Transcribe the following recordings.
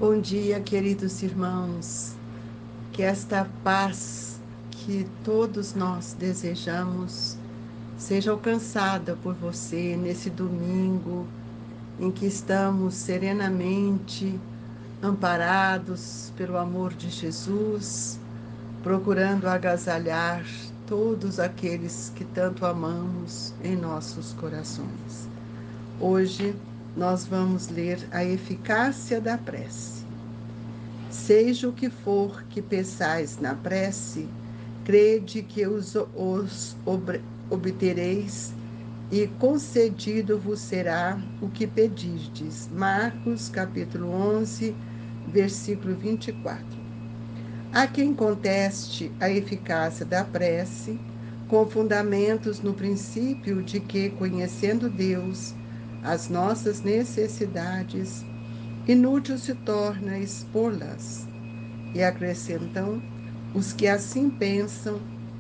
Bom dia, queridos irmãos. Que esta paz que todos nós desejamos seja alcançada por você nesse domingo em que estamos serenamente amparados pelo amor de Jesus, procurando agasalhar todos aqueles que tanto amamos em nossos corações. Hoje nós vamos ler a eficácia da prece. Seja o que for que peçais na prece, crede que os obtereis e concedido vos será o que pedirdes. Marcos, capítulo 11, versículo 24. Há quem conteste a eficácia da prece, com fundamentos no princípio de que, conhecendo Deus, as nossas necessidades, inútil se torna expô-las. E acrescentam os que assim pensam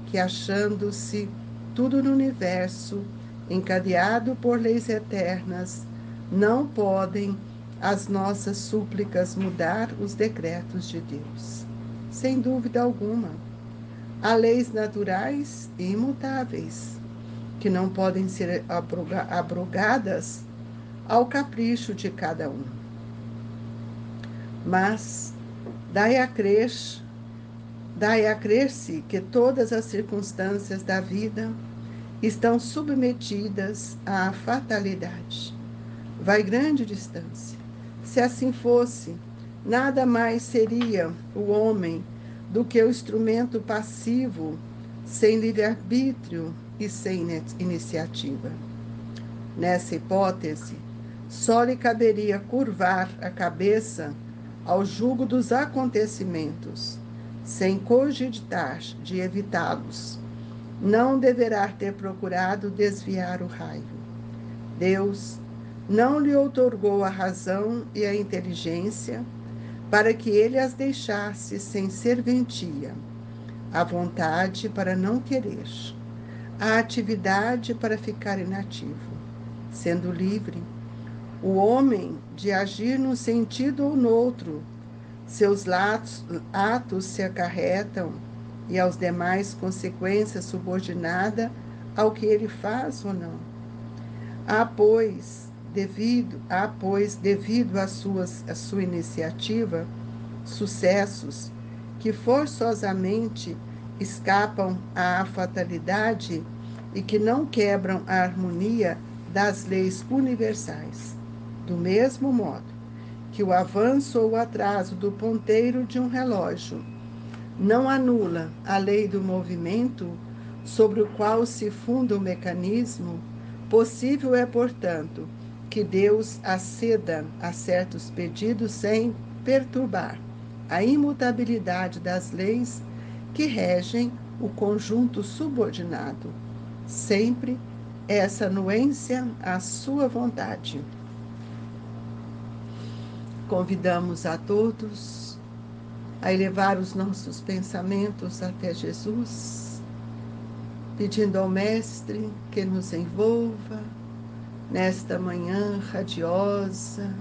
que, achando-se tudo no universo encadeado por leis eternas, não podem as nossas súplicas mudar os decretos de Deus. Sem dúvida alguma, há leis naturais e imutáveis que não podem ser abrogadas ao capricho de cada um. Mas dai a crer-se que todas as circunstâncias da vida estão submetidas à fatalidade. Vai grande distância. Se assim fosse, nada mais seria o homem do que o instrumento passivo, sem livre-arbítrio e sem iniciativa. Nessa hipótese, só lhe caberia curvar a cabeça ao jugo dos acontecimentos, sem cogitar de evitá-los. Não deverá ter procurado desviar o raio. Deus não lhe outorgou a razão e a inteligência para que ele as deixasse sem serventia, a vontade para não querer, a atividade para ficar inativo. Sendo livre, o homem de agir num sentido ou noutro, seus atos se acarretam e aos demais consequências subordinada ao que ele faz ou não. Há, pois, devido à sua iniciativa, sucessos que forçosamente escapam à fatalidade e que não quebram a harmonia das leis universais. Do mesmo modo que o avanço ou o atraso do ponteiro de um relógio não anula a lei do movimento sobre o qual se funda o mecanismo, possível é, portanto, que Deus aceda a certos pedidos sem perturbar a imutabilidade das leis que regem o conjunto subordinado, sempre essa anuência à sua vontade. Convidamos a todos a elevar os nossos pensamentos até Jesus, pedindo ao Mestre que nos envolva nesta manhã radiosa,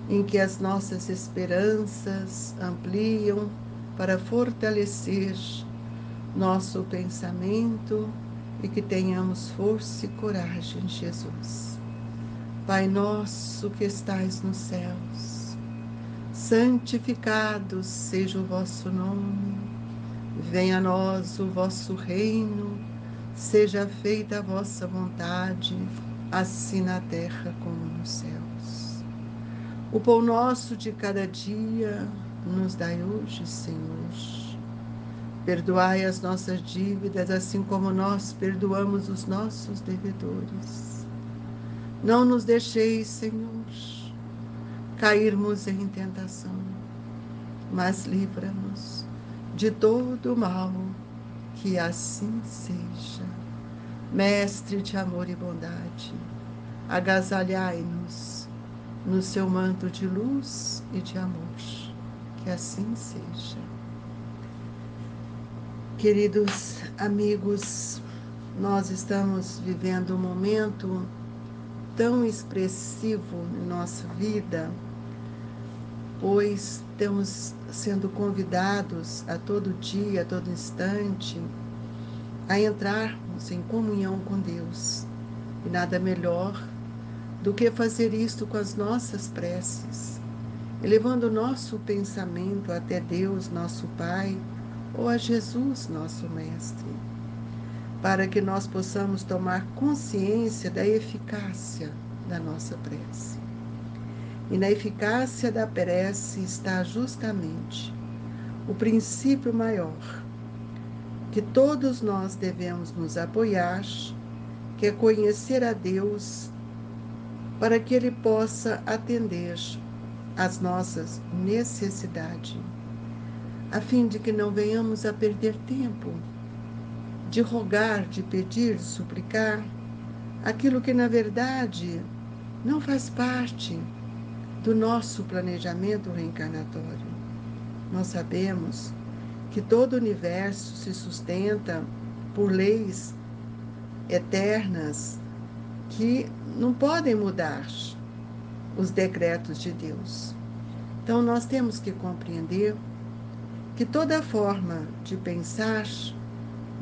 em que as nossas esperanças ampliam para fortalecer nosso pensamento e que tenhamos força e coragem, Jesus. Pai nosso que estais nos céus, santificado seja o vosso nome, venha a nós o vosso reino, seja feita a vossa vontade, assim na terra como nos céus. O pão nosso de cada dia nos dai hoje, Senhor. Perdoai as nossas dívidas, assim como nós perdoamos os nossos devedores. Não nos deixeis, Senhor, cairmos em tentação, mas livra-nos de todo o mal, que assim seja. Mestre de amor e bondade, agasalhai-nos no seu manto de luz e de amor, que assim seja. Queridos amigos, nós estamos vivendo um momento tão expressivo em nossa vida, pois estamos sendo convidados a todo dia, a todo instante, a entrarmos em comunhão com Deus. E nada melhor do que fazer isto com as nossas preces, elevando o nosso pensamento até Deus, nosso Pai, ou a Jesus, nosso Mestre, para que nós possamos tomar consciência da eficácia da nossa prece. E na eficácia da prece está justamente o princípio maior, que todos nós devemos nos apoiar, que é conhecer a Deus, para que Ele possa atender às nossas necessidades, a fim de que não venhamos a perder tempo de rogar, de pedir, de suplicar aquilo que na verdade não faz parte do nosso planejamento reencarnatório. Nós sabemos que todo o universo se sustenta por leis eternas que não podem mudar os decretos de Deus. Então nós temos que compreender que toda forma de pensar,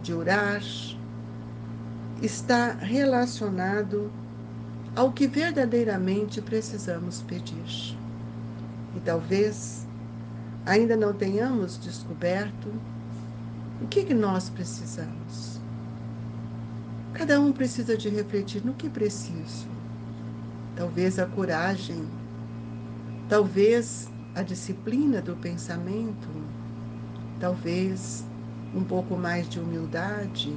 de orar, está relacionado ao que verdadeiramente precisamos pedir. E talvez ainda não tenhamos descoberto o que nós precisamos. Cada um precisa de refletir no que preciso. Talvez a coragem, talvez a disciplina do pensamento, talvez um pouco mais de humildade,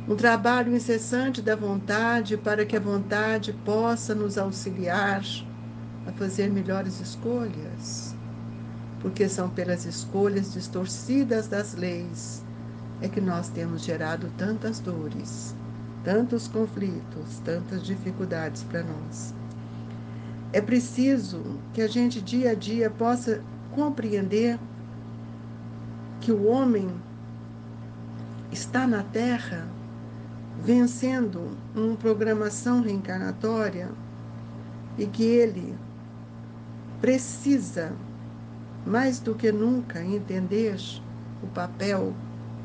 um trabalho incessante da vontade para que a vontade possa nos auxiliar a fazer melhores escolhas, porque são pelas escolhas distorcidas das leis é que nós temos gerado tantas dores, tantos conflitos, tantas dificuldades para nós. É preciso que a gente dia a dia possa compreender que o homem está na Terra vencendo uma programação reencarnatória e que ele precisa, mais do que nunca, entender o papel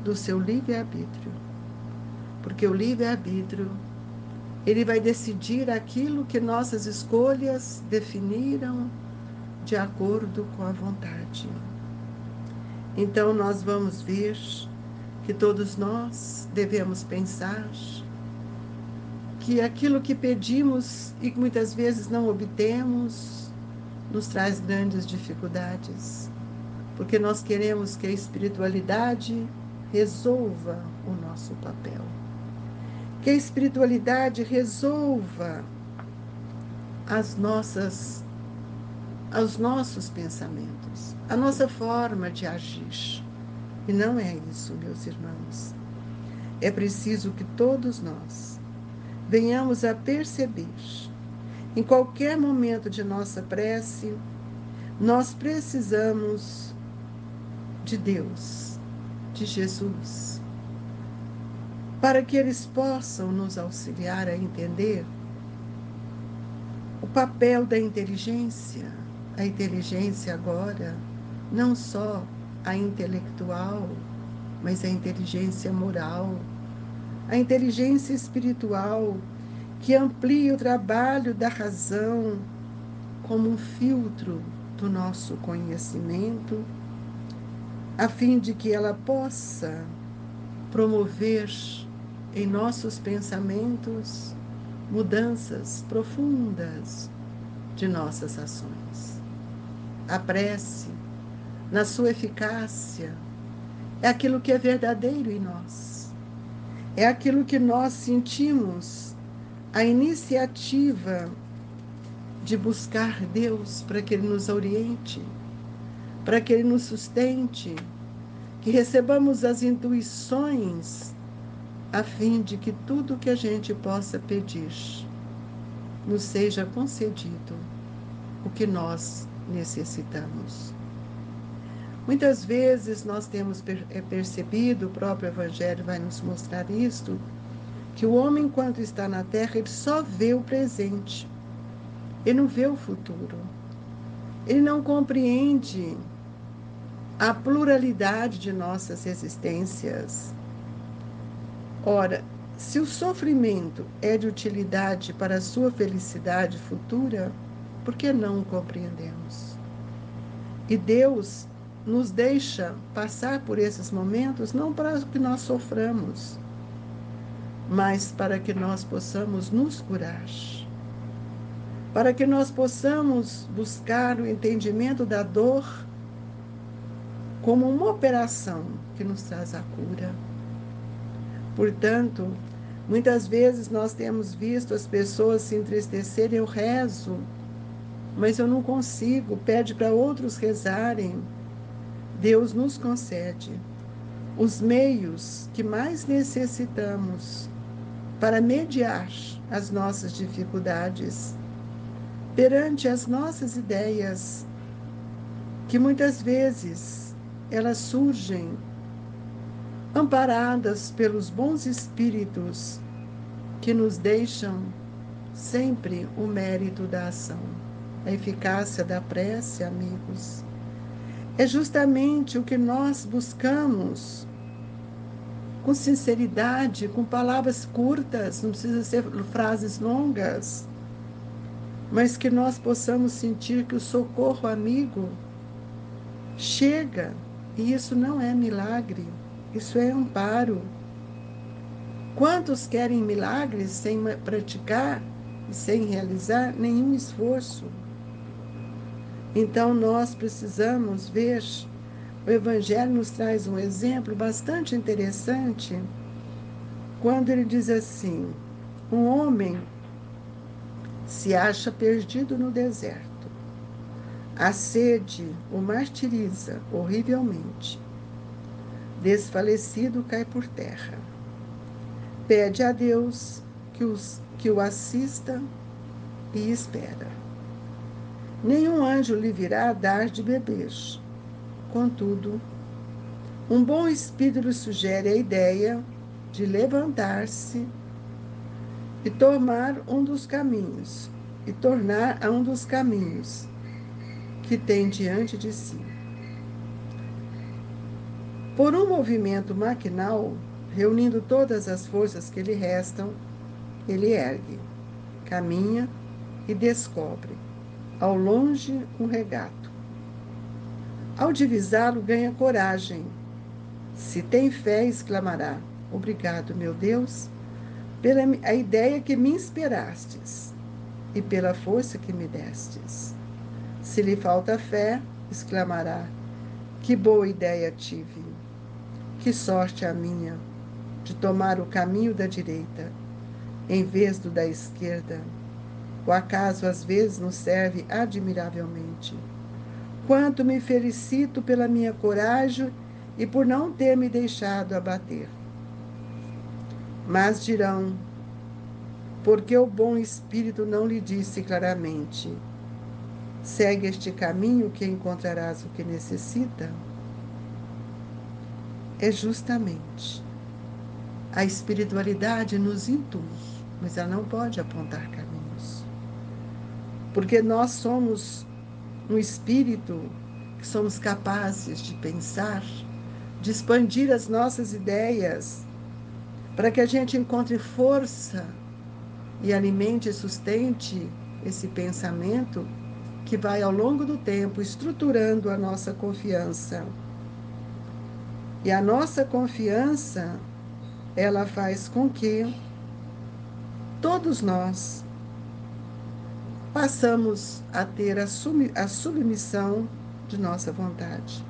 do seu livre-arbítrio. Porque o livre-arbítrio, ele vai decidir aquilo que nossas escolhas definiram de acordo com a vontade. Então nós vamos ver que todos nós devemos pensar que aquilo que pedimos e que muitas vezes não obtemos nos traz grandes dificuldades, porque nós queremos que a espiritualidade resolva o nosso papel, que a espiritualidade resolva os nossos pensamentos, a nossa forma de agir. E não é isso, meus irmãos. É preciso que todos nós venhamos a perceber, em qualquer momento de nossa prece, nós precisamos de Deus, de Jesus, para que eles possam nos auxiliar a entender o papel da inteligência. A inteligência agora, não só a intelectual, mas a inteligência moral, a inteligência espiritual, que amplia o trabalho da razão como um filtro do nosso conhecimento, a fim de que ela possa promover em nossos pensamentos mudanças profundas de nossas ações. A prece, na sua eficácia, é aquilo que é verdadeiro em nós. É aquilo que nós sentimos a iniciativa de buscar Deus para que Ele nos oriente, para que Ele nos sustente, que recebamos as intuições a fim de que tudo que a gente possa pedir nos seja concedido o que nós necessitamos. Muitas vezes nós temos percebido, o próprio Evangelho vai nos mostrar isto, que o homem, enquanto está na Terra, ele só vê o presente, ele não vê o futuro. Ele não compreende a pluralidade de nossas existências. Ora, se o sofrimento é de utilidade para a sua felicidade futura, por que não o compreendemos? E Deus nos deixa passar por esses momentos não para que nós soframos, mas para que nós possamos nos curar, para que nós possamos buscar o entendimento da dor como uma operação que nos traz a cura. Portanto, muitas vezes nós temos visto as pessoas se entristecerem. Eu rezo, mas eu não consigo. Pede para outros rezarem. Deus nos concede os meios que mais necessitamos para mediar as nossas dificuldades perante as nossas ideias, que muitas vezes elas surgem amparadas pelos bons espíritos que nos deixam sempre o mérito da ação. A eficácia da prece, amigos, é justamente o que nós buscamos com sinceridade, com palavras curtas, não precisa ser frases longas, mas que nós possamos sentir que o socorro amigo chega, e isso não é milagre, isso é amparo. Quantos querem milagres sem praticar e sem realizar nenhum esforço? Então nós precisamos ver, o Evangelho nos traz um exemplo bastante interessante, quando ele diz assim: um homem se acha perdido no deserto. A sede o martiriza horrivelmente. Desfalecido, cai por terra. Pede a Deus que o assista e espera. Nenhum anjo lhe virá dar de beber. Contudo, um bom espírito lhe sugere a ideia de levantar-se e tornar a um dos caminhos que tem diante de si. Por um movimento maquinal, reunindo todas as forças que lhe restam, ele ergue, caminha e descobre, ao longe, um regato. Ao divisá-lo, ganha coragem. Se tem fé, exclamará: obrigado, meu Deus, pela a ideia que me inspirastes e pela força que me destes. Se lhe falta fé, exclamará: que boa ideia tive, que sorte a minha de tomar o caminho da direita em vez do da esquerda. O acaso às vezes nos serve admiravelmente. Quanto me felicito pela minha coragem e por não ter me deixado abater. Mas dirão: porque o bom espírito não lhe disse claramente: segue este caminho que encontrarás o que necessita? É justamente a espiritualidade nos induz, mas ela não pode apontar caminhos. Porque nós somos um espírito que somos capazes de pensar, de expandir as nossas ideias, para que a gente encontre força e alimente e sustente esse pensamento que vai, ao longo do tempo, estruturando a nossa confiança. E a nossa confiança, ela faz com que todos nós passamos a ter a submissão de nossa vontade.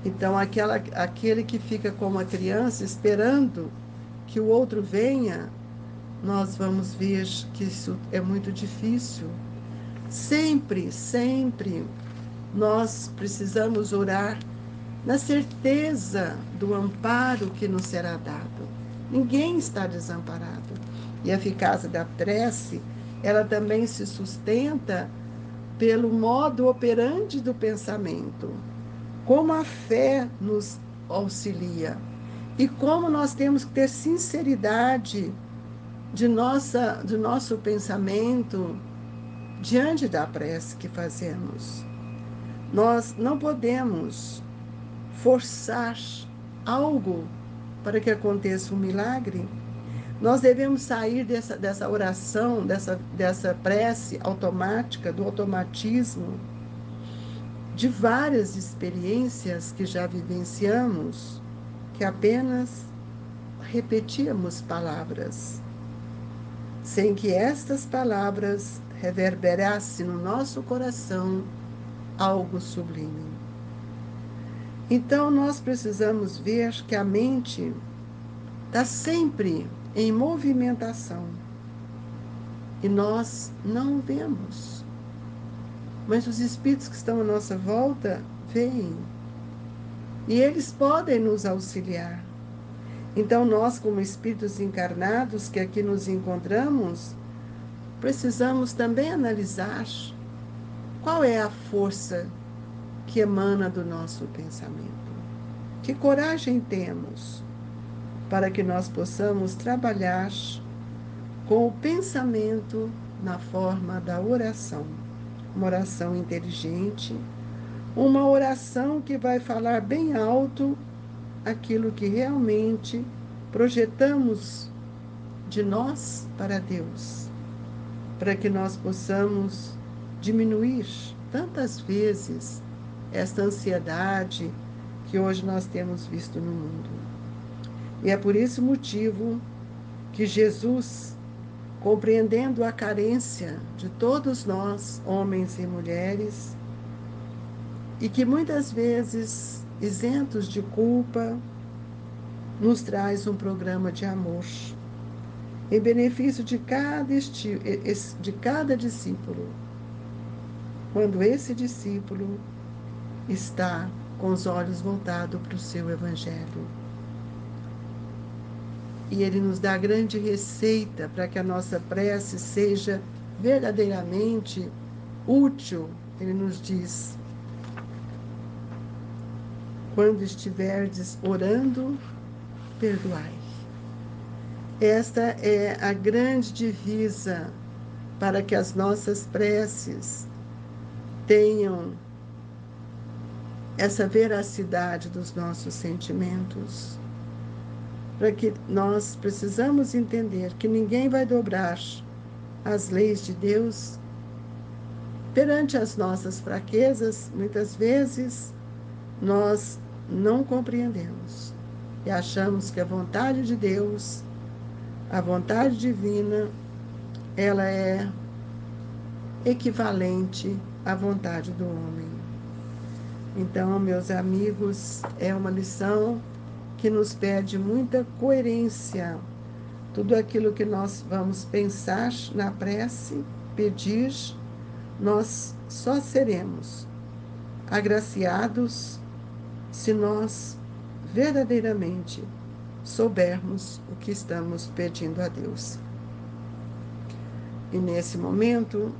Então, aquele que fica como a criança esperando que o outro venha, nós vamos ver que isso é muito difícil. Sempre, sempre nós precisamos orar na certeza do amparo que nos será dado. Ninguém está desamparado. E a eficácia da prece, ela também se sustenta pelo modo operante do pensamento. Como a fé nos auxilia e como nós temos que ter sinceridade de nosso pensamento diante da prece que fazemos. Nós não podemos forçar algo para que aconteça um milagre. Nós devemos sair dessa oração, dessa prece automática, do automatismo, de várias experiências que já vivenciamos, que apenas repetíamos palavras, sem que estas palavras reverberassem no nosso coração algo sublime. Então, nós precisamos ver que a mente está sempre em movimentação e nós não vemos. Mas os espíritos que estão à nossa volta veem e eles podem nos auxiliar. Então, nós, como espíritos encarnados que aqui nos encontramos, precisamos também analisar qual é a força que emana do nosso pensamento. Que coragem temos para que nós possamos trabalhar com o pensamento na forma da oração. Uma oração inteligente, uma oração que vai falar bem alto aquilo que realmente projetamos de nós para Deus, para que nós possamos diminuir tantas vezes esta ansiedade que hoje nós temos visto no mundo. E é por esse motivo que Jesus, compreendendo a carência de todos nós, homens e mulheres, e que muitas vezes, isentos de culpa, nos traz um programa de amor, em benefício de cada discípulo, quando esse discípulo está com os olhos voltados para o seu Evangelho. E ele nos dá a grande receita para que a nossa prece seja verdadeiramente útil. Ele nos diz: quando estiverdes orando, perdoai. Esta é a grande divisa para que as nossas preces tenham essa veracidade dos nossos sentimentos. Para que nós precisamos entender que ninguém vai dobrar as leis de Deus perante as nossas fraquezas. Muitas vezes nós não compreendemos e achamos que a vontade de Deus, a vontade divina, ela é equivalente à vontade do homem. Então, meus amigos, é uma lição que nos pede muita coerência. Tudo aquilo que nós vamos pensar na prece, pedir, nós só seremos agraciados se nós verdadeiramente soubermos o que estamos pedindo a Deus. E nesse momento,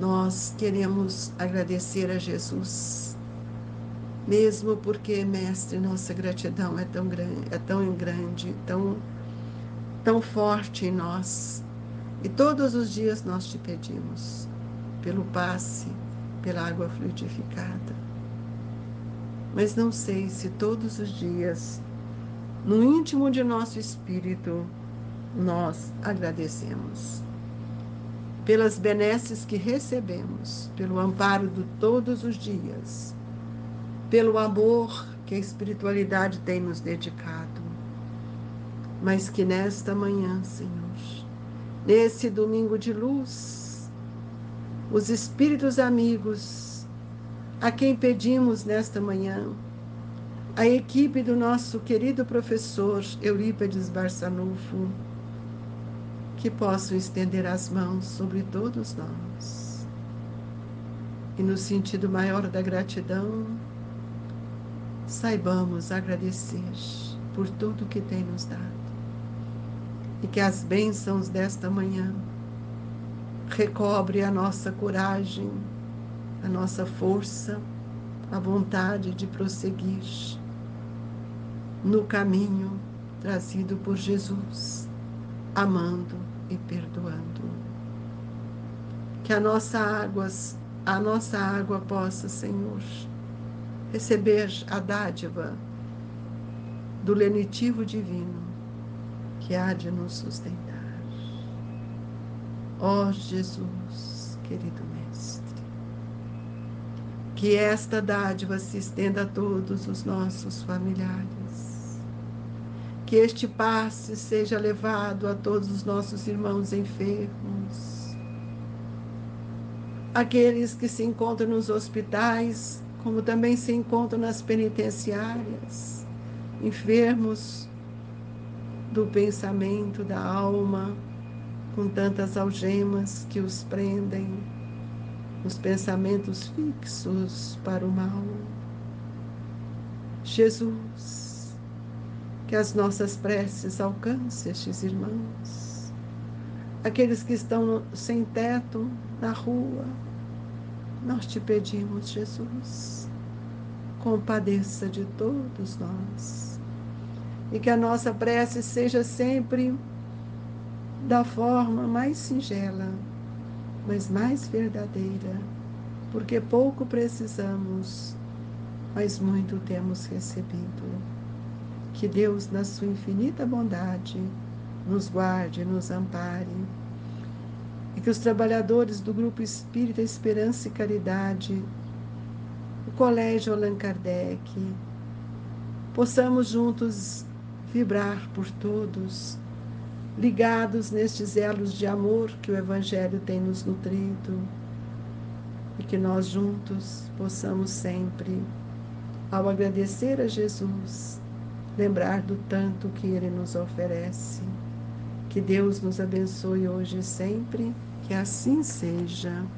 nós queremos agradecer a Jesus, mesmo porque, Mestre, nossa gratidão é tão grande, tão forte em nós. E todos os dias nós te pedimos pelo passe, pela água fluidificada. Mas não sei se todos os dias, no íntimo de nosso espírito, nós agradecemos pelas benesses que recebemos, pelo amparo de todos os dias, pelo amor que a espiritualidade tem nos dedicado. Mas que nesta manhã, Senhor, nesse domingo de luz, os espíritos amigos, a quem pedimos nesta manhã, a equipe do nosso querido professor Eurípides Barçanufo, que possam estender as mãos sobre todos nós. E no sentido maior da gratidão, saibamos agradecer por tudo que tem nos dado. E que as bênçãos desta manhã recobre a nossa coragem, a nossa força, a vontade de prosseguir no caminho trazido por Jesus, amando e perdoando. que a nossa água possa, Senhor, receber a dádiva do lenitivo divino que há de nos sustentar. Ó Jesus, querido Mestre, que esta dádiva se estenda a todos os nossos familiares, que este passe seja levado a todos os nossos irmãos enfermos, aqueles que se encontram nos hospitais, como também se encontram nas penitenciárias, enfermos do pensamento, da alma, com tantas algemas que os prendem, os pensamentos fixos para o mal. Jesus, que as nossas preces alcancem estes irmãos, aqueles que estão sem teto na rua. Nós te pedimos, Jesus, compadeça de todos nós, e que a nossa prece seja sempre da forma mais singela, mas mais verdadeira, porque pouco precisamos, mas muito temos recebido. Que Deus, na sua infinita bondade, nos guarde, nos ampare, e que os trabalhadores do Grupo Espírita Esperança e Caridade, o Colégio Allan Kardec, possamos juntos vibrar por todos, ligados nestes elos de amor que o Evangelho tem nos nutrido, e que nós juntos possamos sempre, ao agradecer a Jesus, lembrar do tanto que Ele nos oferece. Que Deus nos abençoe hoje e sempre, que assim seja.